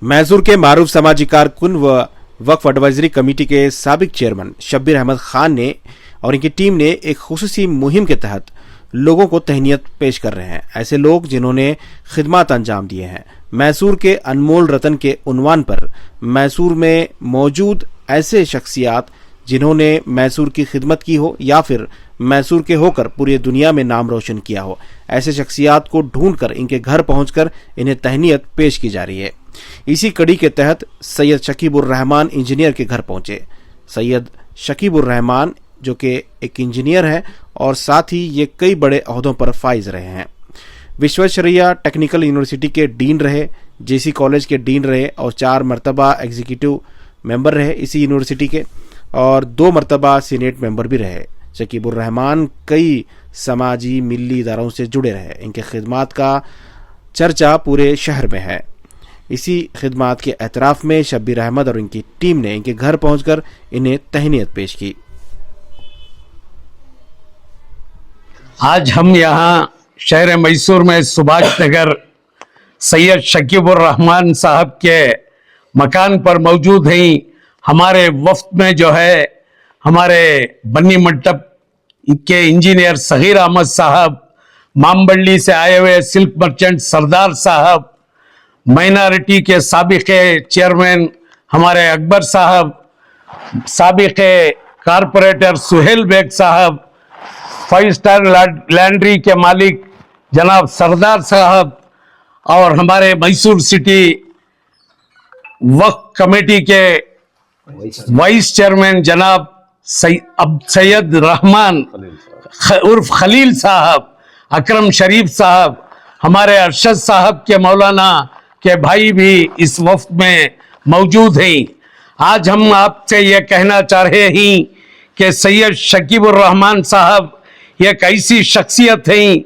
मैसूर के मारूफ समाजी कारकुन व वक्फ एडवाइजरी कमेटी के साबिक चेयरमैन शब्बीर अहमद खान ने और इनकी टीम ने एक खुसूसी मुहिम के तहत लोगों को तहनीत पेश कर रहे हैं। ऐसे लोग जिन्होंने खिदमत अंजाम दिए हैं। मैसूर के अनमोल रतन के उन्वान पर मैसूर में मौजूद ऐसे शख्सियात जिन्होंने मैसूर की खिदमत की हो या फिर मैसूर के होकर पूरी दुनिया में नाम रोशन किया हो, ऐसे शख्सियात को ढूंढकर इनके घर पहुंचकर इन्हें तहनीत पेश की जा रही है। इसी कड़ी के तहत सैयद शकीबुर रहमान इंजीनियर के घर पहुंचे। सैयद शकीबुर रहमान जो कि एक इंजीनियर हैं और साथ ही ये कई बड़े ओहदों पर फाइज रहे हैं। विश्वेश्वरैया टेक्निकल यूनिवर्सिटी के डीन रहे, जेसी कॉलेज के डीन रहे और 4 मरतबा एग्जीक्यूटिव मेंबर रहे इसी यूनिवर्सिटी के, और 2 मरतबा सीनेट मेंबर भी रहे। शकीबुर रहमान कई समाजी मिली इदारों से जुड़े रहे। इनके खिदमात का चर्चा पूरे शहर में है। इसी खिदमात के एतराफ़ में शब्बीर अहमद और इनकी टीम ने इनके घर पहुंचकर इन्हें तहनीत पेश की। आज हम यहाँ शहर मैसूर में सुभाष नगर सैयद शकीबुर रहमान साहब के मकान पर मौजूद हैं। हमारे वफ्द में जो है हमारे बन्नी मंडप के इंजीनियर सगीर अहमद साहब, मामबल्ली से आए हुए सिल्क मर्चेंट सरदार साहब, माइनॉरिटी के साबिक चेयरमैन हमारे अकबर साहब, साबिक कारपोरेटर सुहेल बेग साहब, 5 स्टार लैंड्री के मालिक जनाब सरदार साहब और हमारे मैसूर सिटी वक्फ कमेटी के वाइस चेयरमैन जनाब सैयद रहमान उर्फ खलील साहब, अकरम शरीफ साहब, हमारे अरशद साहब के मौलाना के भाई भी इस वफ्द में मौजूद हैं। आज हम आपसे ये कहना चाह रहे हैं कि सैयद शकीबुर रहमान साहब एक ऐसी शख्सियत हैं,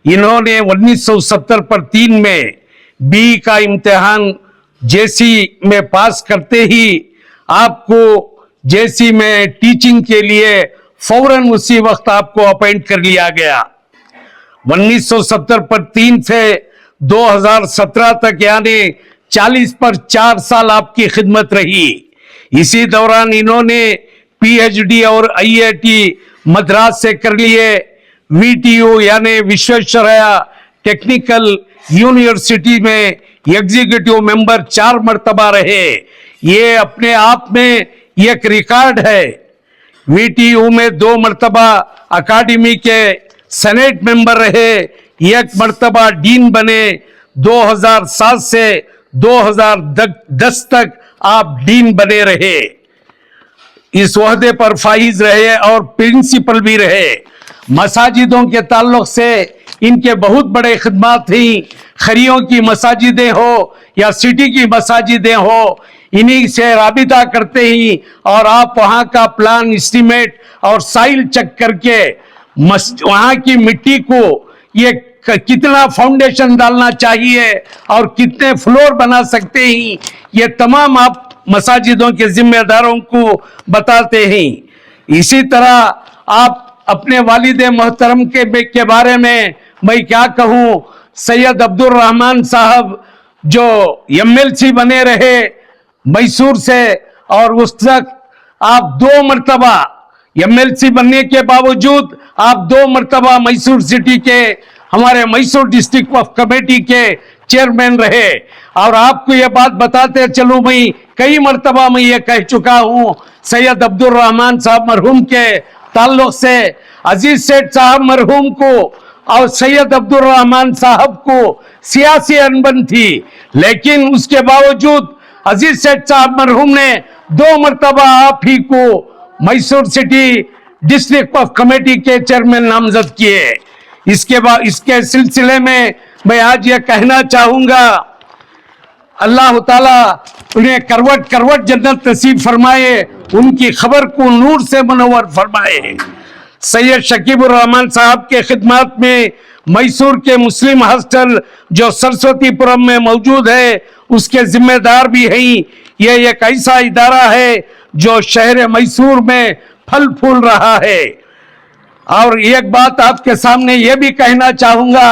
इन्होंने 1970 पर 3 में बी का इम्तिहान जेसी में पास करते ही आपको जेसी में टीचिंग के लिए फौरन उसी वक्त आपको अपॉइंट कर लिया गया। 1970 पर 3 से 2017 तक यानी 40 पर 4 साल आपकी खिदमत रही। इसी दौरान इन्होंने पीएचडी और आईआईटी मद्रास से कर लिए। वीटीयू यानी विश्वेश्वरैया टेक्निकल यूनिवर्सिटी में एग्जीक्यूटिव मेंबर 4 मरतबा रहे। ये अपने आप में एक रिकॉर्ड है। वीटीयू में 2 मरतबा अकादमी के सेनेट मेंबर रहे, 1 मरतबा डीन बने। 2007 से 2010 तक आप डीन बने रहे, इस ओहदे पर फाइज रहे और प्रिंसिपल भी रहे। मसाजिदों के ताल्लुक से इनके बहुत बड़े खिदमात थी। खरियों की मसाजिदें हो या सिटी की मसाजिदें हो, इन्हीं से राबिता करते ही और आप वहां का प्लान एस्टीमेट और साइल चेक करके वहां की मिट्टी को ये कितना फाउंडेशन डालना चाहिए और कितने फ्लोर बना सकते हैं, ये तमाम आप मसाजिदों के जिम्मेदारों को बताते हैं। इसी तरह आप अपने वालिद मोहतरम के बारे में मैं क्या कहूँ, सैयद अब्दुल रहमान साहब जो एमएलसी बने रहे मैसूर से, और उस तक आप 2 मरतबा एमएलसी बनने के बावजूद आप 2 मरतबा मैसूर सिटी के हमारे मैसूर डिस्ट्रिक्ट वक्फ कमेटी के चेयरमैन रहे। और आपको ये बात बताते चलूं, मैं कई मरतबा मैं ये कह चुका हूं, सैयद अब्दुल रहमान साहब मरहूम के ताल्लुक से अजीज सेठ साहब मरहूम को और सैयद अब्दुल रहमान साहब को सियासी अनबन थी, लेकिन उसके बावजूद अजीज सेठ साहब मरहूम ने 2 मरतबा आप ही को मैसूर सिटी डिस्ट्रिक्ट वक्फ कमेटी के चेयरमैन नामजद किए। इसके बाद इसके सिलसिले में मैं आज ये कहना चाहूंगा, अल्लाह ताला उन्हें करवट करवट जन्नत नसीब फरमाए, उनकी खबर को नूर से मुनव्वर फरमाए। सैयद शकीबुर रहमान साहब के खिदमात में मैसूर के मुस्लिम हॉस्टल जो सरस्वतीपुरम में मौजूद है उसके जिम्मेदार भी हैं। यह एक ऐसा इदारा है जो शहर मैसूर में फल फूल रहा है। और एक बात आपके सामने यह भी कहना चाहूंगा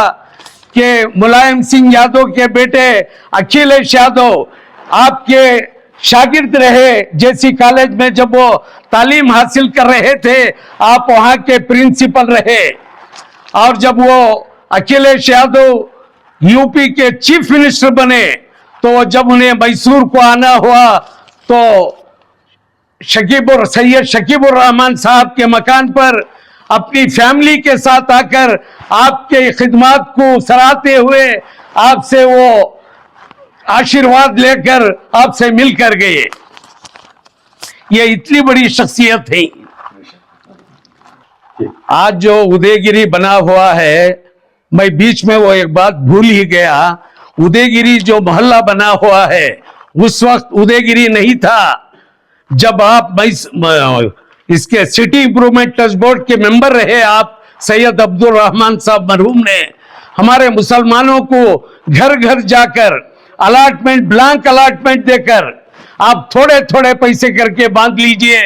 कि मुलायम सिंह यादव के बेटे अखिलेश यादव आपके शागिर्द रहे, जैसी कॉलेज में जब वो तालीम हासिल कर रहे थे आप वहां के प्रिंसिपल रहे, और जब वो अखिलेश यादव यूपी के चीफ मिनिस्टर बने तो जब उन्हें मैसूर को आना हुआ तो सैयद शकीबुर रहमान साहब के मकान पर अपनी फैमिली के साथ आकर आपके खिदमत को सराहते हुए आपसे वो आशीर्वाद लेकर आपसे मिलकर गए। ये इतनी बड़ी शख्सियत है। आज जो उदयगिरी बना हुआ है, मैं बीच में वो एक बात भूल ही गया, उदयगिरी जो मोहल्ला बना हुआ है उस वक्त उदयगिरी नहीं था। जब आप इसके सिटी इंप्रूवमेंट ट्रस्ट बोर्ड के मेंबर रहे आप सैयद अब्दुल रहमान साहब मरहूम ने हमारे मुसलमानों को घर घर जाकर अलॉटमेंट, ब्लैंक अलॉटमेंट देकर आप थोड़े थोड़े पैसे करके बांध लीजिए,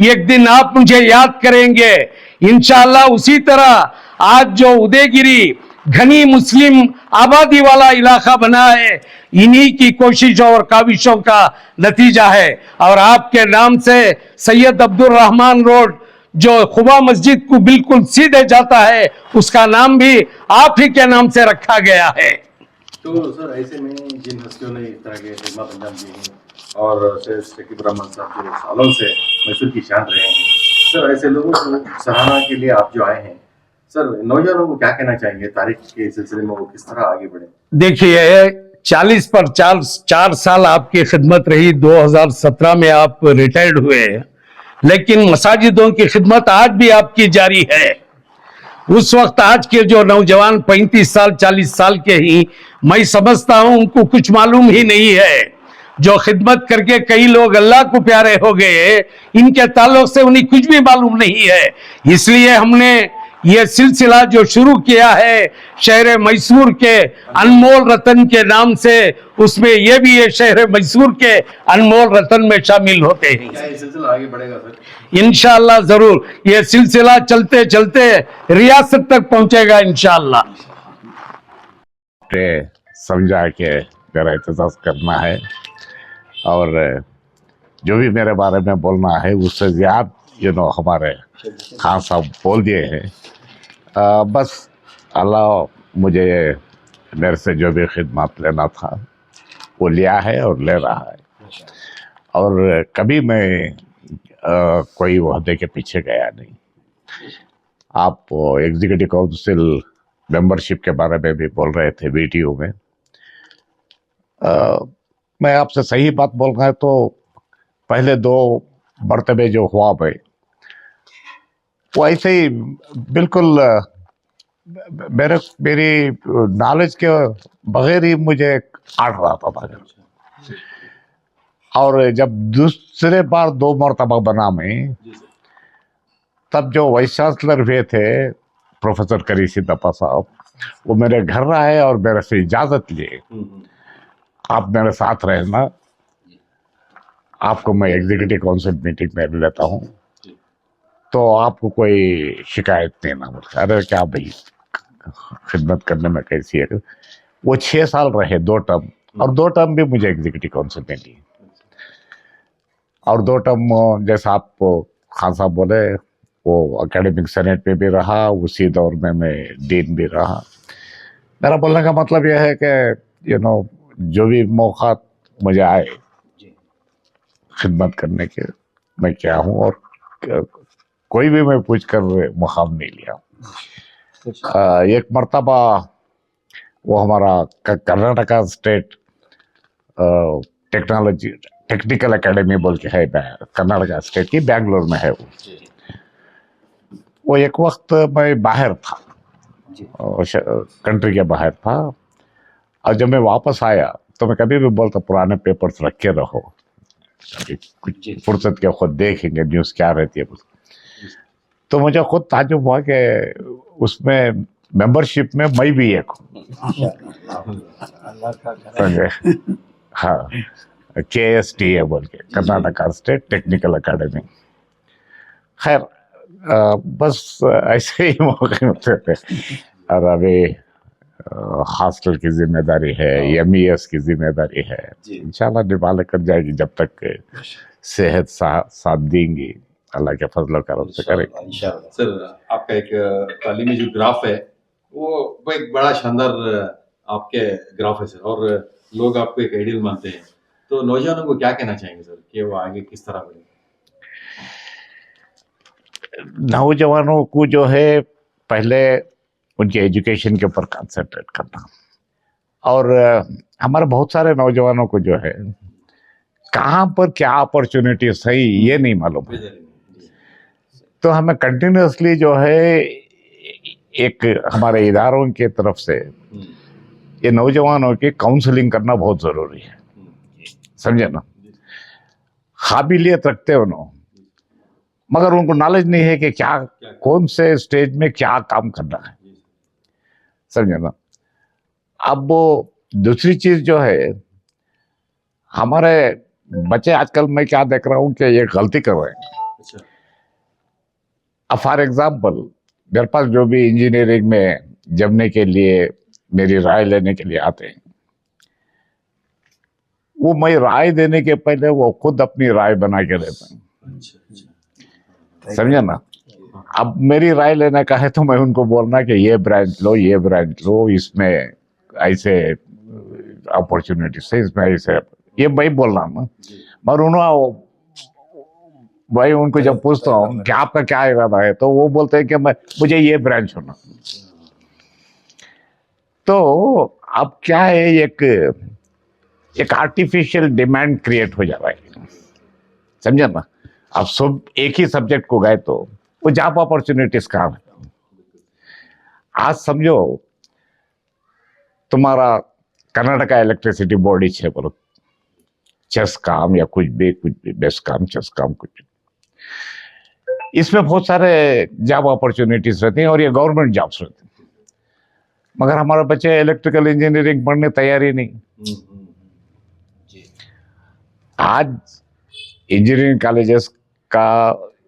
एक दिन आप मुझे याद करेंगे इंशाअल्लाह। उसी तरह आज जो उदयगिरी घनी मुस्लिम आबादी वाला इलाका बना है, इन्हीं की कोशिश और काविशों का नतीजा है। और आपके नाम से सैयद अब्दुल रहमान रोड जो खुबा मस्जिद को बिल्कुल सीधे जाता है, उसका नाम भी आप ही के नाम से रखा गया है। तो सर ऐसे में जिन हस्तियों ने इस तरह के खिदमत अंजाम दी हैं और सैयद शकीब रहमान साहब जो सालों से मैसूर की शान रहे हैं, सर ऐसे लोगों को सराहना के लिए आप जो आए हैं, सर नौजवानों को क्या कहना चाहेंगे तारीख के सिलसिले में, वो किस तरह आगे बढ़े? देखिए 40 पर 4 साल आपकी खिदमत रही, 2017 में आप रिटायर्ड हुए, लेकिन मसाजिदों की खिदमत आज भी आपकी जारी है। उस वक्त आज के जो नौजवान 35 साल 40 साल के ही मैं समझता हूं उनको कुछ मालूम ही नहीं है। जो खिदमत करके कई लोग अल्लाह को प्यारे हो गए, इनके ताल्लुक से उन्हें कुछ भी मालूम नहीं है। इसलिए हमने ये सिलसिला जो शुरू किया है शहर मैसूर के अनमोल रतन के नाम से, उसमें ये भी ये शहर मैसूर के अनमोल रतन में शामिल होते हैं। क्या ये सिलसिला आगे बढ़ेगा सर? इंशाअल्लाह जरूर ये सिलसिला चलते चलते रियासत तक पहुंचेगा इंशाअल्लाह। समझा के मेरा एहतसास करना है और जो भी मेरे बारे में बोलना है उससे ज़्यादा हमारे खान साहब बोल दिए हैं। बस अल्लाह मुझे मेरे से जो भी खिदमत लेना था वो लिया है और ले रहा है, और कभी मैं कोई वहदे के पीछे गया नहीं। आप एग्जीक्यूटिव काउंसिल मेंबरशिप के बारे में भी बोल रहे थे वीडियो में। मैं आपसे सही बात बोल रहा है तो पहले 2 मरतबे जो हुआ भाई वो ऐसे ही बिल्कुल मेरी नॉलेज के बगैर ही मुझे आठ रहा था। और जब दूसरे बार 2 मरतबा बना मैं, तब जो वाइस चांसलर हुए थे प्रोफेसर करी सिद्धप्पा साहब, वो मेरे घर आए और मेरे से इजाज़त लिए, आप मेरे साथ रहना, आपको मैं एग्जीक्यूटिव काउंसिल मीटिंग में लेता हूँ तो आपको कोई शिकायत नहीं ना। बोलते अरे क्या भाई खिदमत करने में कैसी है। वो 6 साल रहे, 2 टर्म, और 2 टर्म भी मुझे एग्जीक्यूटिव काउंसिल में ली, और 2 टर्म जैसा आप खान साहब बोले वो एकेडमिक सेनेट में भी रहा, उसी दौर में मैं डीन भी रहा। मेरा बोलने का मतलब यह है कि जो भी मौका मुझे आए खिदमत करने के, मैं क्या हूँ, और कोई भी मैं पूछ कर मुकाम नहीं लिया। एक मर्तबा वो हमारा कर्नाटका स्टेट टेक्निकल एकेडमी बोल के है, कर्नाटका स्टेट की बेंगलोर में है वो एक वक्त मैं बाहर था, कंट्री के बाहर था, और जब मैं वापस आया तो मैं कभी भी बोलता पुराने पेपर्स रख के रहो, कुछ फुर्सत के खुद देखेंगे न्यूज़ क्या रहती है। तो मुझे खुद ताज्जुब हुआ कि उसमें मेंबरशिप में मैं भी एक हूँ। हाँ, KSTA बोल के, कर्नाटका स्टेट टेक्निकल एकेडमी। खैर बस ऐसे ही मौके मिलते थे। और अभी हॉस्टल की जिम्मेदारी है, एमईएस की जिम्मेदारी है, इंशाल्लाह निभा लेकर जाएगी जब तक सेहत साथ देंगी, अल्लाह के फजल करम से करेंगे। सर आपका एक तालीमी जो ग्राफ है वो एक बड़ा शानदार आपके ग्राफ है सर, और लोग आपको एक आइडियल मानते हैं, तो नौजवानों को क्या कहना चाहेंगे सर कि वो आगे किस तरह बढ़े? नौजवानों को जो है पहले उनके एजुकेशन के ऊपर कंसंट्रेट करना, और हमारे बहुत सारे नौजवानों को जो है कहाँ पर क्या अपॉर्चुनिटीज है ये नहीं मालूम है, तो हमें कंटिन्यूसली जो है एक हमारे इदारों की तरफ से ये नौजवानों की काउंसलिंग करना बहुत जरूरी है, समझे ना। काबिलियत रखते हो ना, मगर उनको नॉलेज नहीं है कि क्या कौन से स्टेज में क्या काम करना है, समझे ना। अब वो दूसरी चीज जो है, हमारे बच्चे आजकल मैं क्या देख रहा हूँ कि ये गलती कर रहे हैं। अब फॉर एग्जाम्पल मेरे पास जो भी इंजीनियरिंग में जमने के लिए मेरी राय लेने के लिए आते हैं, वो मैं राय देने के पहले वो खुद अपनी राय बना के देते हैं, समझे ना। अब मेरी राय लेने का है तो मैं उनको बोलना कि ये ब्रांच लो, ये ब्रांच लो, इसमें ऐसे अपॉर्चुनिटीज है, इसमें ऐसे, ये भाई बोल रहा हूँ। मगर उन्होंने भाई उनको जब पूछता हूँ कि आपका क्या इरादा है, तो वो बोलते हैं कि मुझे ये ब्रांच होना। तो अब क्या है, एक आर्टिफिशियल डिमांड क्रिएट हो जा रहा है, समझे ना। अब सब एक ही सब्जेक्ट को गए तो वो जॉब अपॉर्चुनिटीज कहाँ है। आज समझो तुम्हारा कर्नाटका इलेक्ट्रिसिटी बोर्ड है, बोलो चेस काम या कुछ भी बेस्ट काम, चेस काम कुछ भी, इसमें बहुत सारे जॉब अपॉर्चुनिटीज रहती हैं और ये गवर्नमेंट जॉब्स रहती हैं, मगर हमारे बच्चे इलेक्ट्रिकल इंजीनियरिंग पढ़ने तैयार ही नहीं। आज इंजीनियरिंग कॉलेजेस का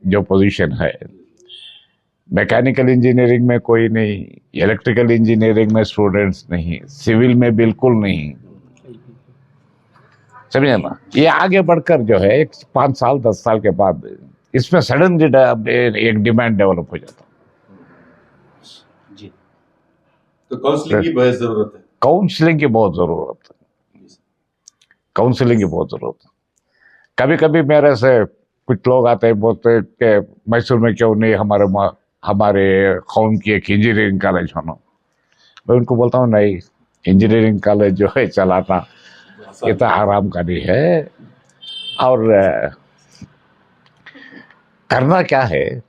जो पोजीशन है, मैकेनिकल इंजीनियरिंग में कोई नहीं, इलेक्ट्रिकल इंजीनियरिंग में स्टूडेंट्स नहीं, सिविल में बिल्कुल नहीं, समझे ना। ये आगे बढ़कर जो है 5 साल 10 साल के बाद इसमें सडन एक डिमांड डेवलप हो जाता जी। तो काउंसलिंग की बहुत जरूरत है, काउंसलिंग की बहुत जरूरत है, काउंसलिंग की बहुत जरूरत है। कभी कभी मेरे से कुछ लोग आते हैं, बोलते हैं कि मैसूर में क्यों नहीं हमारे कौम की एक इंजीनियरिंग कॉलेज होना। मैं उनको बोलता हूँ नहीं, इंजीनियरिंग कॉलेज जो है चलाना इतना आराम का नहीं है, और करना क्या है,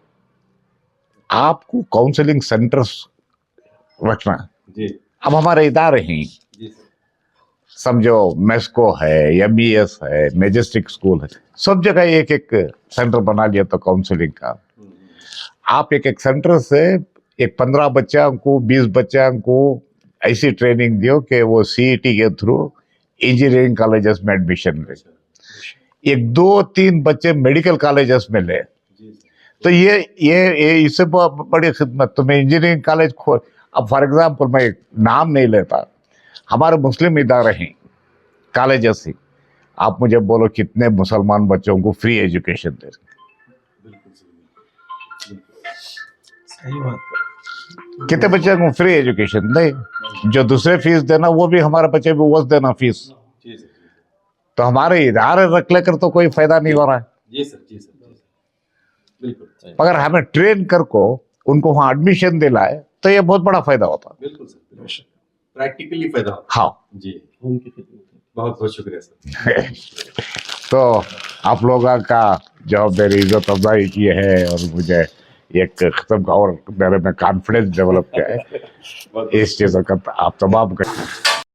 आपको काउंसलिंग सेंटर्स रखना जी। अब हमारे इदारे हैं, समझो मेस्को है, एमईएस है, मैजेस्टिक स्कूल है, सब जगह एक एक सेंटर बना लिया तो काउंसलिंग का। आप एक एक सेंटर से एक 15 बच्चा को 20 बच्चा को ऐसी ट्रेनिंग दियो कि वो सीईटी के थ्रू इंजीनियरिंग कॉलेजेस में एडमिशन ले, एक 2-3 बच्चे मेडिकल कॉलेजेस में ले, तो ये इससे बड़ी खिदमत। तो मैं इंजीनियरिंग कॉलेज अब फॉर एग्जांपल मैं नाम नहीं लेता, हमारे मुस्लिम इदारे हैं कॉलेजेस ही, आप मुझे बोलो कितने मुसलमान बच्चों को फ्री एजुकेशन दे रहे, कितने बच्चे को फ्री एजुकेशन नहीं, जो दूसरे फीस देना वो भी हमारे बच्चे भी वो देना फीस, तो हमारे इदारे रख लेकर तो कोई फायदा नहीं हो रहा है। जी सर, बिल्कुल। अगर हमें ट्रेन कर को उनको वहां एडमिशन दिलाए तो ये बहुत बड़ा फायदा होता है, बिल्कुल सर, प्रैक्टिकली फायदा। हाँ जी, बहुत बहुत शुक्रिया सर। तो आप लोगों का जो मेरी इज्जत अफजाई की है और मुझे एक किस्म का और मेरे में कॉन्फिडेंस डेवलप किया है, इस चीज़ों का आप तमाम